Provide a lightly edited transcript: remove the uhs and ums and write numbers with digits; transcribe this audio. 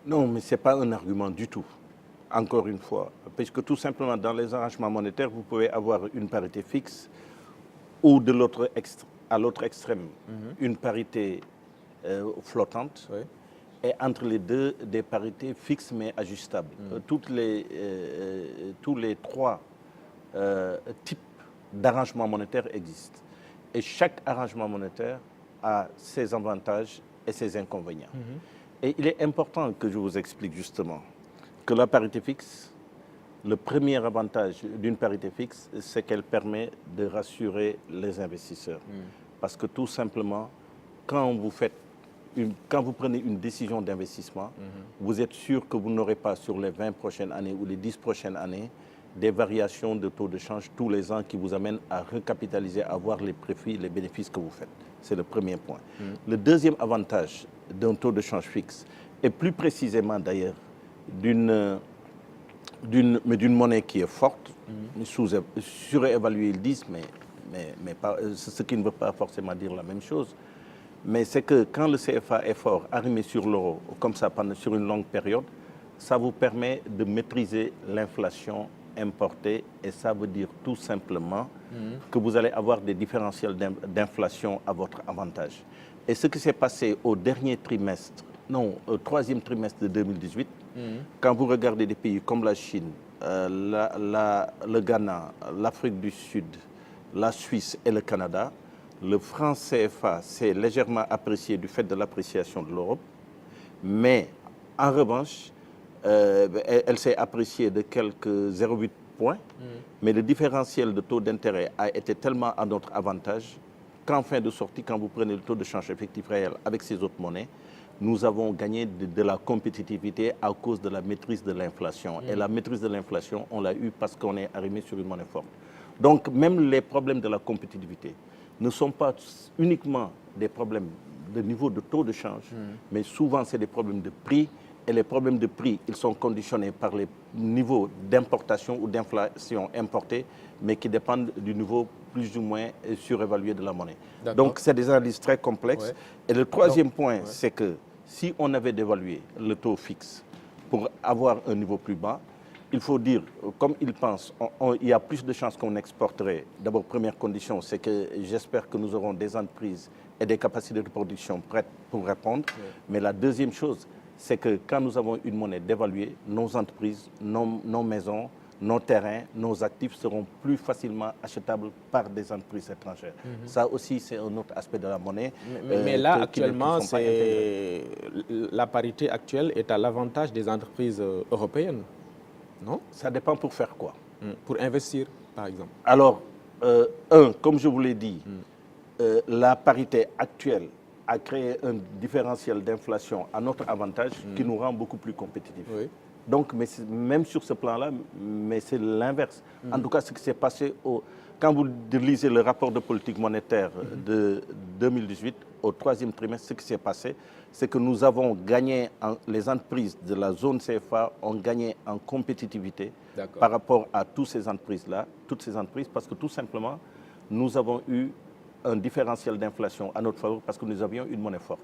Non, mais ce n'est pas un argument du tout, encore une fois. Puisque tout simplement, dans les arrangements monétaires, vous pouvez avoir une parité fixe ou à l'autre extrême, une parité flottante. Oui. Et entre les deux, des parités fixes mais ajustables. Tous les trois types d'arrangements monétaires existent. Et chaque arrangement monétaire a ses avantages et ses inconvénients. Et il est important que je vous explique justement que la parité fixe, le premier avantage d'une parité fixe, c'est qu'elle permet de rassurer les investisseurs. Parce que tout simplement, quand vous prenez une décision d'investissement, vous êtes sûr que vous n'aurez pas sur les 20 prochaines années ou les 10 prochaines années des variations de taux de change tous les ans qui vous amènent à recapitaliser, à voir les profits, les bénéfices que vous faites. C'est le premier point. Le deuxième avantage d'un taux de change fixe, et plus précisément d'ailleurs d'une monnaie qui est forte, surévaluée ils disent, mais pas, ce qui ne veut pas forcément dire la même chose. Mais c'est que quand le CFA est fort, arrimé sur l'euro, comme ça sur une longue période, ça vous permet de maîtriser l'inflation importée et ça veut dire tout simplement que vous allez avoir des différentiels d'inflation à votre avantage. Et ce qui s'est passé au troisième trimestre de 2018, quand vous regardez des pays comme la Chine, le Ghana, l'Afrique du Sud, la Suisse et le Canada, le franc CFA s'est légèrement apprécié du fait de l'appréciation de l'Europe, mais en revanche, elle s'est appréciée de quelques 0,8 points, mais le différentiel de taux d'intérêt a été tellement à notre avantage qu'en fin de sortie, quand vous prenez le taux de change effectif réel avec ces autres monnaies, nous avons gagné de la compétitivité à cause de la maîtrise de l'inflation. Et la maîtrise de l'inflation, on l'a eu parce qu'on est arrimé sur une monnaie forte. Donc même les problèmes de la compétitivité ne sont pas uniquement des problèmes de niveau de taux de change, mais souvent c'est des problèmes de prix. Et les problèmes de prix, ils sont conditionnés par les niveaux d'importation ou d'inflation importée, mais qui dépendent du niveau plus ou moins surévalué de la monnaie. Donc c'est des analyses très complexes. Ouais. Et le troisième point, c'est que si on avait dévalué le taux fixe pour avoir un niveau plus bas, il faut dire, comme ils pensent, il y a plus de chances qu'on exporterait. D'abord, première condition, c'est que j'espère que nous aurons des entreprises et des capacités de production prêtes pour répondre. Oui. Mais la deuxième chose, c'est que quand nous avons une monnaie dévaluée, nos entreprises, nos maisons, nos terrains, nos actifs seront plus facilement achetables par des entreprises étrangères. Ça aussi, c'est un autre aspect de la monnaie. Mais là, actuellement, la parité actuelle est à l'avantage des entreprises européennes. Non? Ça dépend pour faire quoi? Pour investir, par exemple. Alors, comme je vous l'ai dit, la parité actuelle a créé un différentiel d'inflation à notre avantage qui nous rend beaucoup plus compétitifs. Oui. Donc, mais même sur ce plan-là, mais c'est l'inverse. En tout cas, ce qui s'est passé quand vous lisez le rapport de politique monétaire de 2018, au troisième trimestre, ce qui s'est passé, c'est que nous avons gagné, les entreprises de la zone CFA ont gagné en compétitivité par rapport à toutes ces entreprises-là, parce que tout simplement, nous avons eu un différentiel d'inflation à notre faveur parce que nous avions une monnaie forte.